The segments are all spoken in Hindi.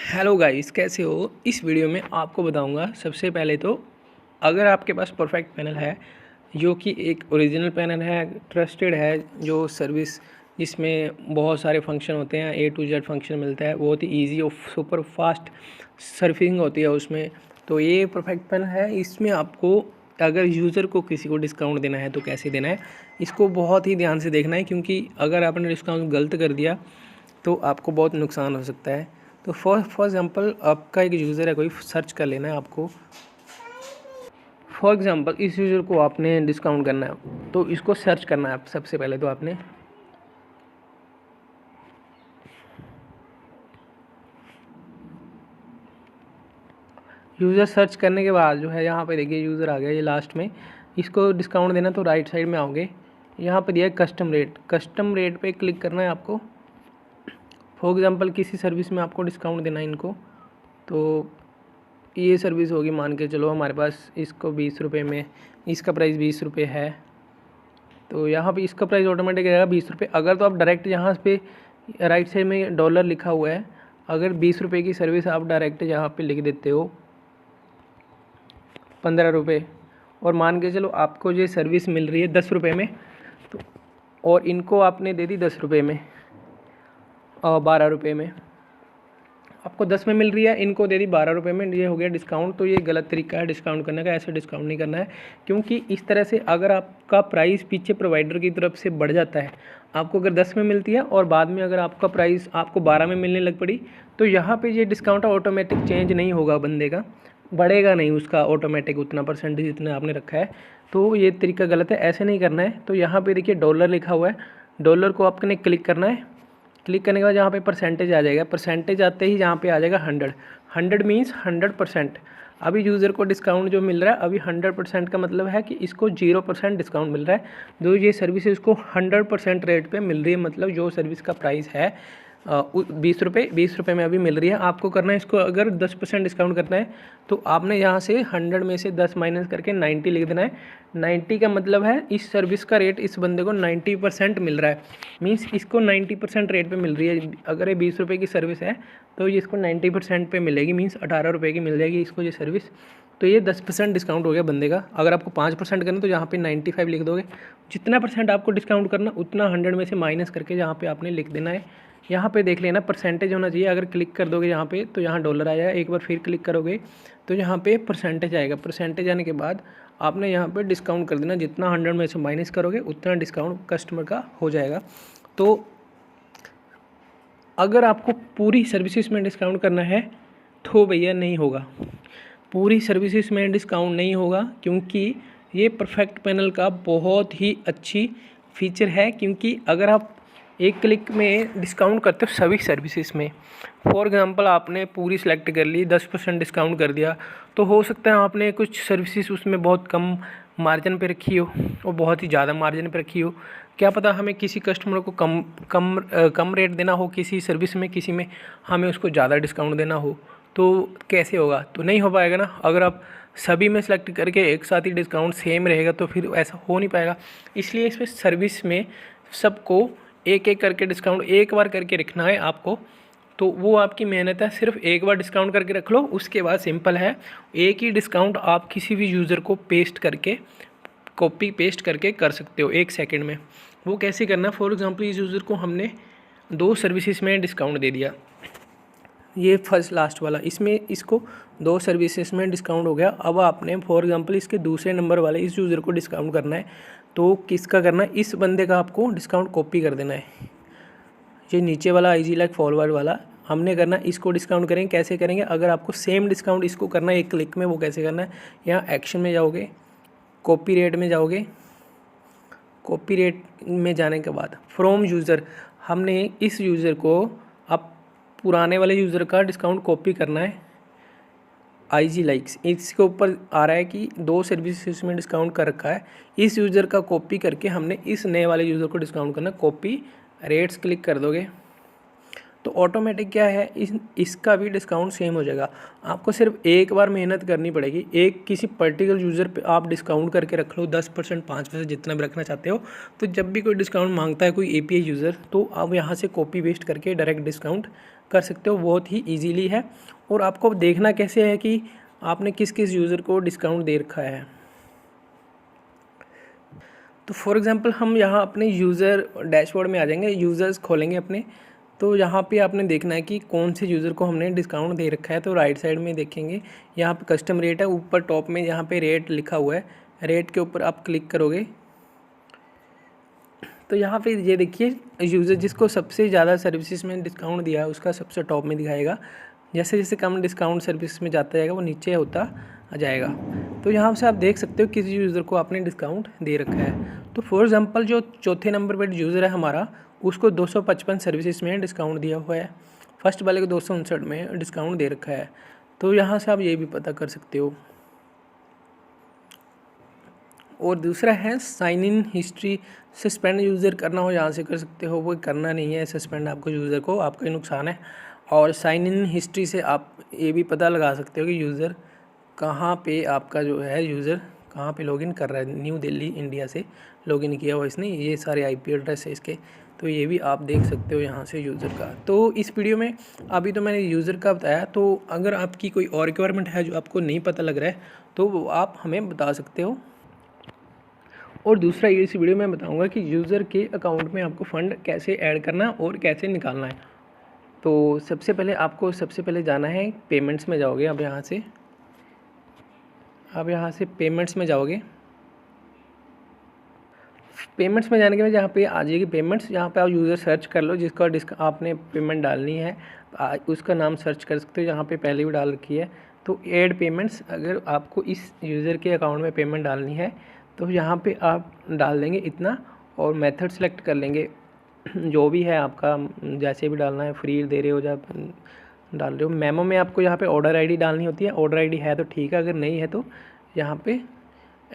हेलो गाइस, कैसे हो। इस वीडियो में आपको बताऊंगा सबसे पहले तो अगर आपके पास परफेक्ट पैनल है जो कि एक ओरिजिनल पैनल है, ट्रस्टेड है, जो सर्विस जिसमें बहुत सारे फंक्शन होते हैं, A to Z फंक्शन मिलता है, बहुत ही इजी और सुपर फास्ट सर्फिंग होती है उसमें। तो ये परफेक्ट पैनल है। इसमें आपको अगर यूज़र को किसी को डिस्काउंट देना है तो कैसे देना है, इसको बहुत ही ध्यान से देखना है, क्योंकि अगर आपने डिस्काउंट गलत कर दिया तो आपको बहुत नुकसान हो सकता है। तो फॉर एग्ज़ाम्पल आपका एक यूज़र है, कोई सर्च कर लेना है आपको। फॉर एग्ज़ाम्पल इस यूज़र को आपने डिस्काउंट करना है तो इसको सर्च करना है। सबसे पहले तो आपने यूज़र सर्च करने के बाद जो है यहाँ पे देखिए यूज़र आ गया, ये लास्ट में। इसको डिस्काउंट देना तो राइट साइड में आओगे, यहाँ पे दिया है कस्टम रेट। कस्टम रेट पे क्लिक करना है आपको। फॉर एग्ज़ाम्पल किसी सर्विस में आपको डिस्काउंट देना है इनको, तो ये सर्विस होगी, मान के चलो हमारे पास इसको 20 रुपये में, इसका प्राइस 20 रुपये है, तो यहाँ पे इसका प्राइस ऑटोमेटिक रहेगा 20 रुपये। अगर तो आप डायरेक्ट यहाँ पे राइट साइड में डॉलर लिखा हुआ है, अगर 20 रुपये की सर्विस आप डायरेक्ट यहाँ पे लिख देते हो 15 रुपये, और मान के चलो आपको ये सर्विस मिल रही है 10 रुपये में, तो और इनको आपने दे दी 10 रुपये में और 12 रुपये में, आपको 10 में मिल रही है, इनको दे दी 12 रुपये में, ये हो गया डिस्काउंट। तो ये गलत तरीका है डिस्काउंट करने का, ऐसे डिस्काउंट नहीं करना है। क्योंकि इस तरह से अगर आपका प्राइस पीछे प्रोवाइडर की तरफ से बढ़ जाता है, आपको अगर 10 में मिलती है और बाद में अगर आपका प्राइस आपको 12 में मिलने लग पड़ी, तो यहाँ पे ये डिस्काउंट ऑटोमेटिक चेंज नहीं होगा, बंदे का बढ़ेगा नहीं उसका ऑटोमेटिक उतना परसेंटेज जितना आपने रखा है। तो ये तरीका गलत है, ऐसे नहीं करना है। तो यहाँ पर देखिए डॉलर लिखा हुआ है, डॉलर को आपने क्लिक करना है। क्लिक करने के बाद यहाँ पे परसेंटेज आ जाएगा, परसेंटेज आते ही यहाँ पे आ जाएगा 100। 100 मीन्स 100%। अभी यूज़र को डिस्काउंट जो मिल रहा है अभी 100% का मतलब है कि इसको 0% डिस्काउंट मिल रहा है। जो ये सर्विस इसको 100% रेट पे मिल रही है, मतलब जो सर्विस का प्राइस है 20 रुपये में अभी मिल रही है। आपको करना है इसको, अगर 10% डिस्काउंट करना है तो आपने यहाँ से 100 में से 10 माइनस करके 90 लिख देना है। 90 का मतलब है इस सर्विस का रेट इस बंदे को 90% मिल रहा है, मीन्स इसको 90% रेट पे मिल रही है। अगर ये 20 रुपये की सर्विस है तो ये इसको 90% पे मिलेगी, मीन्स 18 रुपये की मिल जाएगी इसको ये सर्विस। तो ये 10% डिस्काउंट हो गया बंदे का। अगर आपको 5% करना तो यहाँ पे 95 लिख दोगे। जितना परसेंट आपको डिस्काउंट करना उतना 100 में से माइनस करके यहाँ पे आपने लिख देना है। यहाँ पे देख लेना परसेंटेज होना चाहिए। अगर क्लिक कर दोगे यहाँ पे तो यहाँ डॉलर आएगा, एक बार फिर क्लिक करोगे तो यहाँ पे परसेंटेज आएगा। परसेंटेज आने के बाद आपने यहाँ पे डिस्काउंट कर देना, जितना 100 में से माइनस करोगे उतना डिस्काउंट कस्टमर का हो जाएगा। तो अगर आपको पूरी सर्विसेज में डिस्काउंट करना है तो भैया नहीं होगा, पूरी सर्विसेज में डिस्काउंट नहीं होगा, क्योंकि ये परफेक्ट पैनल का बहुत ही अच्छी फीचर है। क्योंकि अगर आप एक क्लिक में डिस्काउंट करते हो सभी सर्विसेज में, फॉर एग्ज़ाम्पल आपने पूरी सेलेक्ट कर ली, 10% डिस्काउंट कर दिया, तो हो सकता है आपने कुछ सर्विसेज उसमें बहुत कम मार्जिन पे रखी हो और बहुत ही ज़्यादा मार्जिन पे रखी हो। क्या पता हमें किसी कस्टमर को कम रेट देना हो किसी सर्विस में, किसी में हमें उसको ज़्यादा डिस्काउंट देना हो, तो कैसे होगा? तो नहीं हो पाएगा ना। अगर आप सभी में सेलेक्ट करके एक साथ ही डिस्काउंट सेम रहेगा तो फिर ऐसा हो नहीं पाएगा। इसलिए इसमें सर्विस में सबको एक एक करके डिस्काउंट एक बार करके रखना है आपको। तो वो आपकी मेहनत है, सिर्फ एक बार डिस्काउंट करके रख लो। उसके बाद सिंपल है, एक ही डिस्काउंट आप किसी भी यूज़र को पेस्ट करके, कॉपी पेस्ट करके कर सकते हो 1 सेकंड में। वो कैसे करना? फॉर एग्ज़ाम्पल इस यूज़र को हमने 2 सर्विसेज में डिस्काउंट दे दिया, ये फर्स्ट लास्ट वाला, इसमें इसको 2 सर्विसेज में डिस्काउंट हो गया। अब आपने फॉर एग्ज़ाम्पल इसके दूसरे नंबर वाले इस यूज़र को डिस्काउंट करना है, तो किसका करना है? इस बंदे का आपको डिस्काउंट कॉपी कर देना है। ये नीचे वाला इजी लाइक फॉरवर्ड वाला हमने करना है, इसको डिस्काउंट करेंगे। कैसे करेंगे? अगर आपको सेम डिस्काउंट इसको करना है एक क्लिक में, वो कैसे करना है? यहाँ एक्शन में जाओगे, कॉपी रेट में जाओगे, कॉपी रेट में जाने के बाद फ्रॉम यूज़र, हमने इस यूज़र को अब पुराने वाले यूज़र का डिस्काउंट कॉपी करना है। IG लाइक्स इसके ऊपर आ रहा है कि 2 सर्विसेज में डिस्काउंट कर रखा है, इस यूज़र का कॉपी करके हमने इस नए वाले यूज़र को डिस्काउंट करना है। कॉपी रेट्स क्लिक कर दोगे तो ऑटोमेटिक क्या है, इसका भी डिस्काउंट सेम हो जाएगा। आपको सिर्फ एक बार मेहनत करनी पड़ेगी, एक किसी पर्टिकुलर यूज़र पे आप डिस्काउंट करके रख लो 10%, 5%, जितना भी रखना चाहते हो। तो जब भी कोई डिस्काउंट मांगता है कोई API यूज़र, तो आप यहाँ से कॉपी पेस्ट करके डायरेक्ट डिस्काउंट कर सकते हो, बहुत ही ईजीली है। और आपको देखना कैसे है कि आपने किस किस यूज़र को डिस्काउंट दे रखा है। तो फॉर एग्ज़ाम्पल हम यहाँ अपने यूज़र डैशबोर्ड में आ जाएंगे, यूज़र्स खोलेंगे अपने। तो यहाँ पे आपने देखना है कि कौन से यूज़र को हमने डिस्काउंट दे रखा है। तो राइट साइड में देखेंगे, यहाँ पे कस्टम रेट है, ऊपर टॉप में यहाँ पे रेट लिखा हुआ है, रेट के ऊपर आप क्लिक करोगे तो यहाँ पे ये देखिए यूज़र जिसको सबसे ज़्यादा सर्विसेज में डिस्काउंट दिया है उसका सबसे टॉप में दिखाएगा। जैसे जैसे कम डिस्काउंट सर्विस में जाता जाएगा वो नीचे होता आ जाएगा। तो यहाँ से आप देख सकते हो किस यूज़र को आपने डिस्काउंट दे रखा है। तो फॉर एग्जांपल जो चौथे नंबर पर यूज़र है हमारा, उसको 255 सर्विसेज में डिस्काउंट दिया हुआ है, फर्स्ट वाले को 259 में डिस्काउंट दे रखा है। तो यहाँ से आप ये भी पता कर सकते हो। और दूसरा है sign in history, suspend user करना हो यहाँ से कर सकते हो, वो करना नहीं है सस्पेंड आपको यूज़र को, आपका ही नुकसान है। और साइन इन हिस्ट्री से आप ये भी पता लगा सकते हो कि यूज़र कहाँ पे आपका जो है यूज़र कहाँ पे लॉगिन कर रहा है। न्यू दिल्ली इंडिया से लॉगिन किया हुआ इसने, ये सारे IP एड्रेस है इसके, तो ये भी आप देख सकते हो यहाँ से यूज़र का। तो इस वीडियो में अभी तो मैंने यूज़र का बताया, तो अगर आपकी कोई और रिक्वायरमेंट है जो आपको नहीं पता लग रहा है तो वो आप हमें बता सकते हो। और दूसरा इस वीडियो में बताऊंगा कि यूज़र के अकाउंट में आपको फ़ंड कैसे ऐड करना और कैसे निकालना है। तो सबसे पहले जाना है पेमेंट्स में जाओगे। अब यहाँ से पेमेंट्स में जाओगे। पेमेंट्स में जाने के बाद यहाँ पे आ जाएगी पेमेंट्स। यहाँ पे आप यूज़र सर्च कर लो जिसका आपने पेमेंट डालनी है, उसका नाम सर्च कर सकते हो। यहाँ पे पहले भी डाल रखी है। तो ऐड पेमेंट्स, अगर आपको इस यूज़र के अकाउंट में पेमेंट डालनी है तो यहाँ पे आप डाल देंगे इतना और मेथड सेलेक्ट कर लेंगे जो भी है आपका, जैसे भी डालना है, फ्री दे रहे हो या डाल रहे हो। मेमो में आपको यहाँ पे ऑर्डर ID डालनी होती है, ऑर्डर ID है तो ठीक है, अगर नहीं है तो यहाँ पे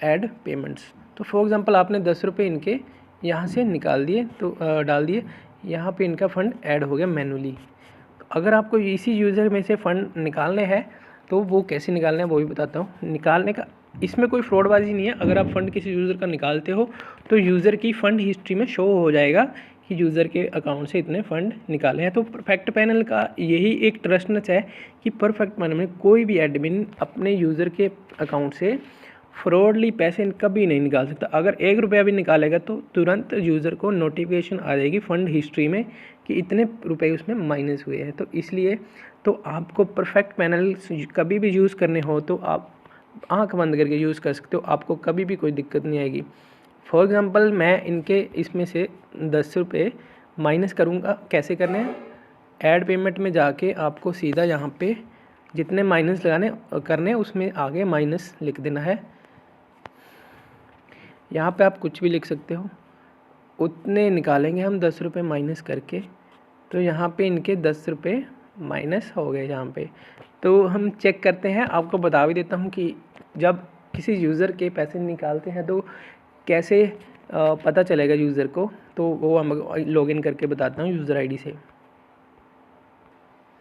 ऐड पेमेंट्स। तो फॉर एग्ज़ाम्पल आपने 10 रुपये इनके यहाँ से निकाल दिए, तो डाल दिए, यहाँ पे इनका फ़ंड ऐड हो गया मैनुअली। तो अगर आपको इसी यूज़र में से फ़ंड निकालने हैं तो वो कैसे निकालना है वो भी बताता हूँ। निकालने का इसमें कोई फ्रॉडबाजी नहीं है। अगर आप फ़ंड किसी यूज़र का निकालते हो तो यूज़र की फ़ंड हिस्ट्री में शो हो जाएगा कि यूज़र के अकाउंट से इतने फ़ंड निकाले हैं। तो परफेक्ट पैनल का यही एक ट्रस्टनेस है कि परफेक्ट पैनल में कोई भी एडमिन अपने यूज़र के अकाउंट से फ्रॉडली पैसे कभी नहीं निकाल सकता। अगर 1 रुपया भी निकालेगा तो तुरंत यूज़र को नोटिफिकेशन आ जाएगी फ़ंड हिस्ट्री में कि इतने रुपए उसमें माइनस हुए हैं। तो इसलिए तो आपको परफेक्ट पैनल कभी भी यूज़ करने हो तो आप आंख बंद करके यूज़ कर सकते हो, आपको कभी भी कोई दिक्कत नहीं आएगी। फॉर एग्ज़ाम्पल मैं इनके इसमें से 10 रुपये माइनस करूँगा। कैसे करने हैं, ऐड पेमेंट में जाके आपको सीधा यहाँ पे जितने माइनस करने उसमें आगे माइनस लिख देना है। यहाँ पे आप कुछ भी लिख सकते हो, उतने निकालेंगे हम 10 रुपये माइनस करके। तो यहाँ पे इनके 10 रुपये माइनस हो गए यहाँ पे। तो हम चेक करते हैं, आपको बता भी देता हूँ कि जब किसी यूज़र के पैसे निकालते हैं तो कैसे पता चलेगा यूज़र को। तो वो हम लॉगिन करके बताता हूँ यूज़र ID से।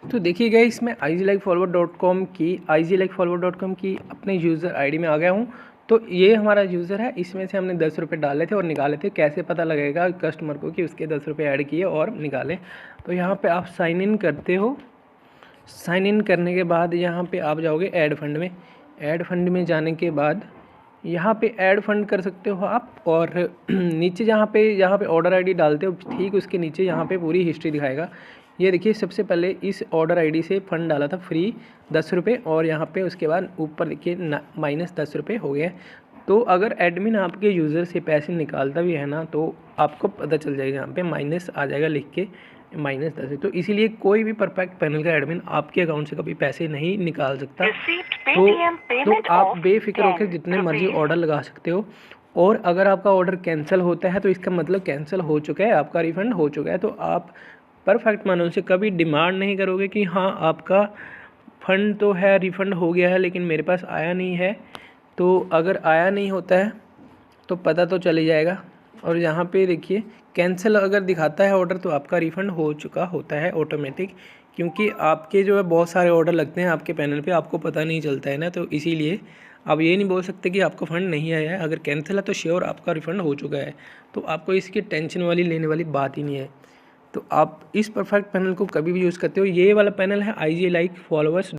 तो देखिएगा इसमें iglikefallowers.com की अपने यूज़र ID में आ गया हूँ। तो ये हमारा यूज़र है, इसमें से हमने 10 रुपये डाले थे और निकाले थे। कैसे पता लगेगा कस्टमर को कि उसके 10 रुपये ऐड किए और निकाले। तो यहाँ पे आप साइन इन करते हो। साइन इन करने के बाद यहाँ पे आप जाओगे ऐड फंड में। ऐड फंड में जाने के बाद यहाँ पे ऐड फंड कर सकते हो आप। और नीचे जहाँ पे ऑर्डर ID डालते हो ठीक उसके नीचे यहाँ पे पूरी हिस्ट्री दिखाएगा। ये देखिए सबसे पहले इस ऑर्डर ID से फ़ंड डाला था फ्री 10 रुपये और यहाँ पे उसके बाद ऊपर देखिए -10 रुपये हो गए। तो अगर एडमिन आपके यूज़र से पैसे निकालता भी है ना तो आपको पता चल जाएगा, यहाँ पे माइनस आ जाएगा लिख के -10। तो इसीलिए कोई भी परफेक्ट पैनल का एडमिन आपके अकाउंट से कभी पैसे नहीं निकाल सकता। तो आप बेफिक्र होकर जितने मर्जी ऑर्डर लगा सकते हो। और अगर आपका ऑर्डर कैंसिल होता है तो इसका मतलब कैंसिल हो चुका है, आपका रिफ़ंड हो चुका है। तो आप परफेक्ट पैनल से कभी डिमांड नहीं करोगे कि हाँ आपका फ़ंड तो है, रिफ़ंड हो गया है लेकिन मेरे पास आया नहीं है। तो अगर आया नहीं होता है तो पता तो चल ही जाएगा। और यहाँ पे देखिए कैंसिल अगर दिखाता है ऑर्डर तो आपका रिफ़ंड हो चुका होता है ऑटोमेटिक, क्योंकि आपके जो है बहुत सारे ऑर्डर लगते हैं आपके पैनल पे, आपको पता नहीं चलता है ना, तो इसीलिए आप ये नहीं बोल सकते कि आपका फ़ंड नहीं आया है। अगर कैंसिल है तो श्योर आपका रिफ़ंड हो चुका है, तो आपको इसकी टेंशन वाली लेने वाली बात ही नहीं है। तो आप इस परफेक्ट पैनल को कभी भी यूज़ करते हो। ये वाला पैनल है IG लाइक फॉलोअर्स